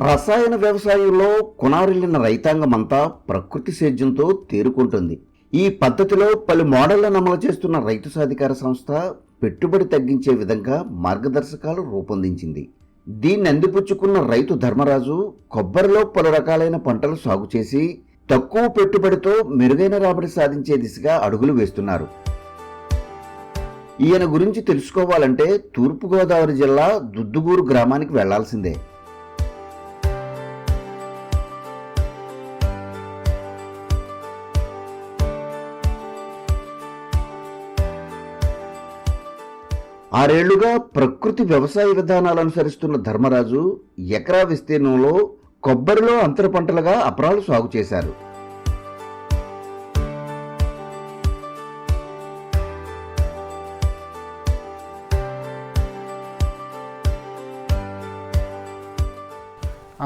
రసాయన వ్యవసాయంలో కొనారిల్లిన రైతాంగమంతా ప్రకృతి సేద్యంతో తేరుకుంటుంది. ఈ పద్ధతిలో పలు మోడళ్లను అమలు చేస్తున్న రైతు సాధికార సంస్థ పెట్టుబడి తగ్గించే విధంగా మార్గదర్శకాలు రూపొందించింది. దీన్ని అందిపుచ్చుకున్న రైతు ధర్మరాజు కొబ్బరిలో పలు రకాలైన పంటలు సాగు చేసి తక్కువ పెట్టుబడితో మెరుగైన రాబడి సాధించే దిశగా అడుగులు వేస్తున్నారు. ఈయన గురించి తెలుసుకోవాలంటే తూర్పుగోదావరి జిల్లా దుద్దుగూరు గ్రామానికి వెళ్లాల్సిందే. ఆరేళ్లుగా ప్రకృతి వ్యవసాయ విధానాలు అనుసరిస్తున్న ధర్మరాజు ఎకరా విస్తీర్ణంలో కొబ్బరిలో అంతర పంటలుగా అపరాలు సాగు చేశారు.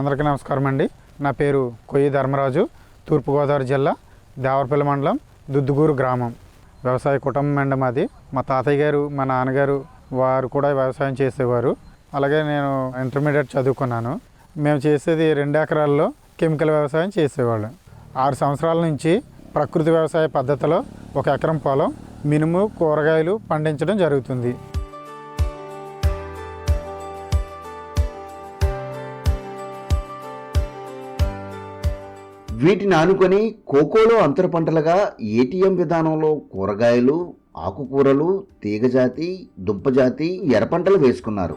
అందరికీ నమస్కారం అండి. నా పేరు కొయ్యి ధర్మరాజు. తూర్పుగోదావరి జిల్లా దేవరపల్లి మండలం దుద్దుగూరు గ్రామం. వ్యవసాయ కుటుంబం అండి మాది. మా తాతయ్య గారు, మా నాన్నగారు వారు కూడా వ్యవసాయం చేసేవారు. అలాగే నేను ఇంటర్మీడియట్ చదువుకున్నాను. మేము చేసేది 2 ఎకరాల్లో కెమికల్ వ్యవసాయం చేసేవాళ్ళం. 6 సంవత్సరాల నుంచి ప్రకృతి వ్యవసాయ పద్ధతిలో 1 ఎకరం పొలం మినుము, కూరగాయలు పండించడం జరుగుతుంది. వీటిని ఆనుకొని కోకోలో అంతర పంటలుగా ఏటీఎం విధానంలో కూరగాయలు, ఆకుకూరలు, తీగజాతి, దుంపజాతి, ఎర్రపంటలు వేసుకున్నారు.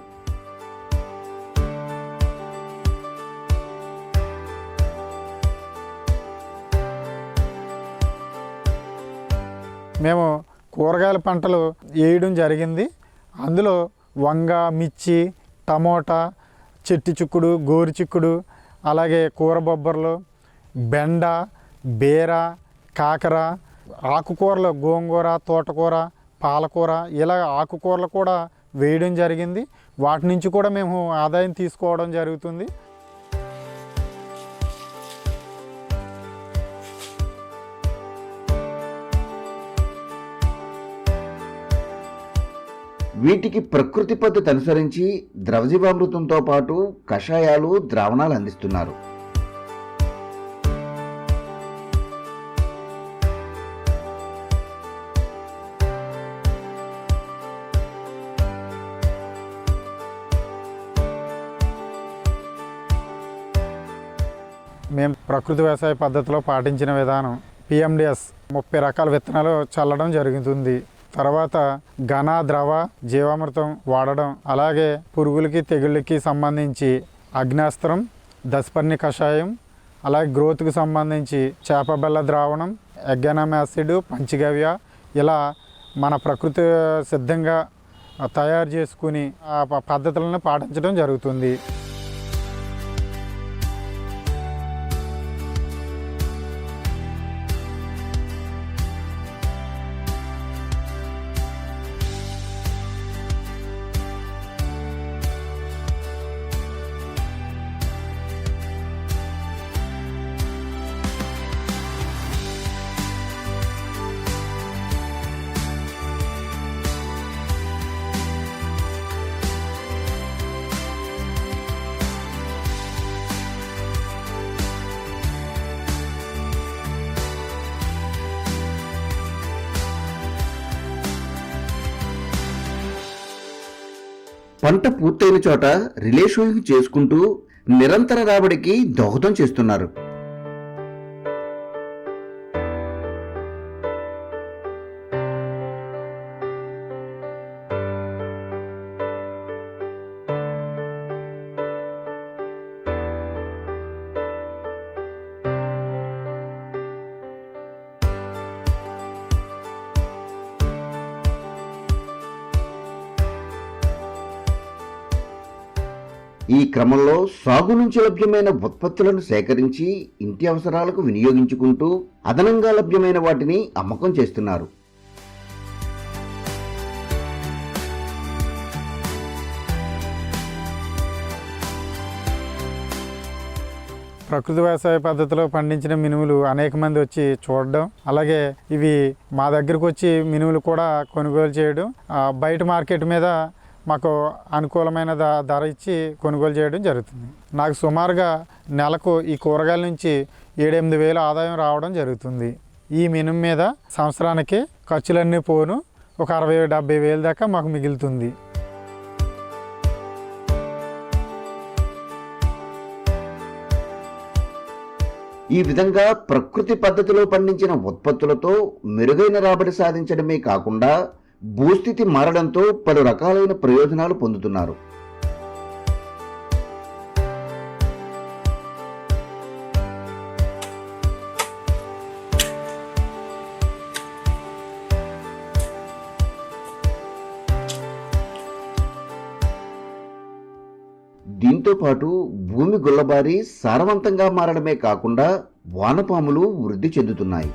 మేము కూరగాయల పంటలు వేయడం జరిగింది. అందులో వంగ, మిర్చి, టమోటా, చెట్టి చిక్కుడు, గోరు చిక్కుడు, అలాగే కూర బొబ్బర్లు, బెండ, బీర, కాకర, ఆకుకూరలు గోంగూర, తోటకూర, పాలకూర, ఇలా ఆకుకూరలు కూడా వేయడం జరిగింది. వాటి నుంచి కూడా మేము ఆదాయం తీసుకోవడం జరుగుతుంది. వీటికి ప్రకృతి పద్ధతి అనుసరించి ద్రవజీవామృతంతో పాటు కషాయాలు, ద్రావణాలు అందిస్తున్నారు. మేము ప్రకృతి వ్యవసాయ పద్ధతిలో పాటించిన విధానం PMDS 30 రకాల విత్తనాలు చల్లడం జరుగుతుంది. తర్వాత ఘన, ద్రవ జీవామృతం వాడడం, అలాగే పురుగులకి, తెగుళ్ళకి సంబంధించి అగ్నాస్త్రం, దశపర్ణి కషాయం, అలాగే గ్రోత్కి సంబంధించి చేప బెల్ల ద్రావణం, ఎగ్గానమ్ యాసిడ్, పంచగవ్య, ఇలా మన ప్రకృతి సిద్ధంగా తయారు చేసుకుని ఆ పద్ధతులను పాటించడం జరుగుతుంది. పంట పూర్తయిన చోట రిలే షోయింగ్ చేసుకుంటూ నిరంతర రాబడికి దోహదం చేస్తున్నారు. ఈ క్రమంలో సాగు నుంచి లభ్యమైన ఉత్పత్తులను సేకరించి ఇంటి అవసరాలకు వినియోగించుకుంటూ అదనంగా లభ్యమైన వాటిని అమ్మకం చేస్తున్నారు. ప్రకృతి వ్యవసాయ పద్ధతిలో పండించిన మినుములు అనేక మంది వచ్చి చూడడం, అలాగే ఇవి మా దగ్గరకు వచ్చి మినుములు కూడా కొనుగోలు చేయడం, బయట మార్కెట్ మీద మాకు అనుకూలమైన ధర ఇచ్చి కొనుగోలు చేయడం జరుగుతుంది. నాకు సుమారుగా నెలకు ఈ కూరగాయల నుంచి 7-8 వేలు ఆదాయం రావడం జరుగుతుంది. ఈ మినుము మీద సంవత్సరానికి ఖర్చులన్నీ పోను ఒక 60-70 వేలు దాకా మాకు మిగులుతుంది. ఈ విధంగా ప్రకృతి పద్ధతిలో పండించిన ఉత్పత్తులతో మెరుగైన రాబడి సాధించడమే కాకుండా భూస్థితి మారడంతో పలు రకాలైన ప్రయోజనాలు పొందుతున్నారు. దీంతో పాటు భూమి గుల్లబారి సారవంతంగా మారడమే కాకుండా వానపాములు వృద్ధి చెందుతున్నాయి.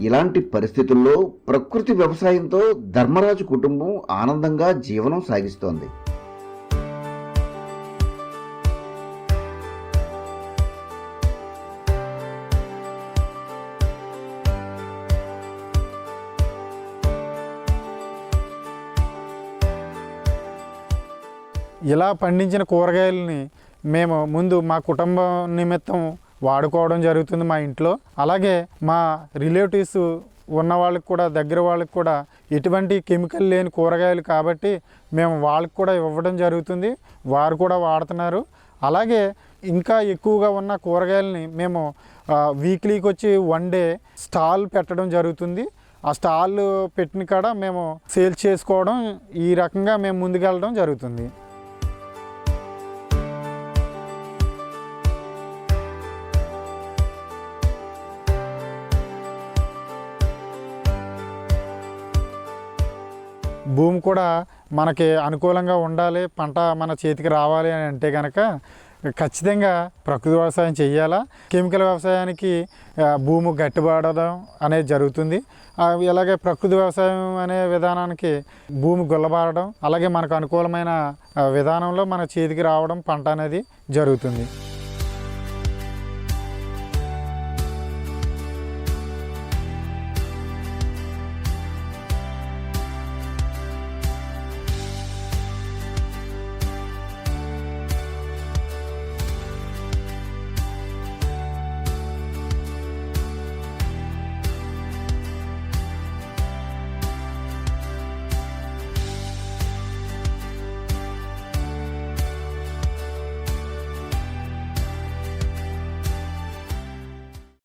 ఇలాంటి పరిస్థితుల్లో ప్రకృతి వ్యవసాయంతో ధర్మరాజు కుటుంబం ఆనందంగా జీవనం సాగిస్తోంది. ఇలా పండించిన కూరగాయలని మేము ముందు మా కుటుంబం నిమిత్తం వాడుకోవడం జరుగుతుంది మా ఇంట్లో. అలాగే మా రిలేటివ్స్ ఉన్న వాళ్ళకి కూడా, దగ్గర వాళ్ళకి కూడా ఎటువంటి కెమికల్ లేని కూరగాయలు కాబట్టి మేము వాళ్ళకి కూడా ఇవ్వడం జరుగుతుంది. వారు కూడా వాడుతున్నారు. అలాగే ఇంకా ఎక్కువగా ఉన్న కూరగాయలని మేము వీక్లీకి వచ్చి 1 డే స్టాల్ పెట్టడం జరుగుతుంది. ఆ స్టాల్ పెట్టిన కాడ మేము సేల్ చేసుకోవడం, ఈ రకంగా మేము ముందుకెళ్ళడం జరుగుతుంది. భూమి కూడా మనకి అనుకూలంగా ఉండాలి, పంట మన చేతికి రావాలి అని అంటే కనుక ఖచ్చితంగా ప్రకృతి వ్యవసాయం చేయాలా. కెమికల్ వ్యవసాయానికి భూమి గట్టిపడడం అనేది జరుగుతుంది. అలాగే ప్రకృతి వ్యవసాయం అనే విధానానికి భూమి గుల్లబారడం, అలాగే మనకు అనుకూలమైన విధానంలో మన చేతికి రావడం పంట అనేది జరుగుతుంది.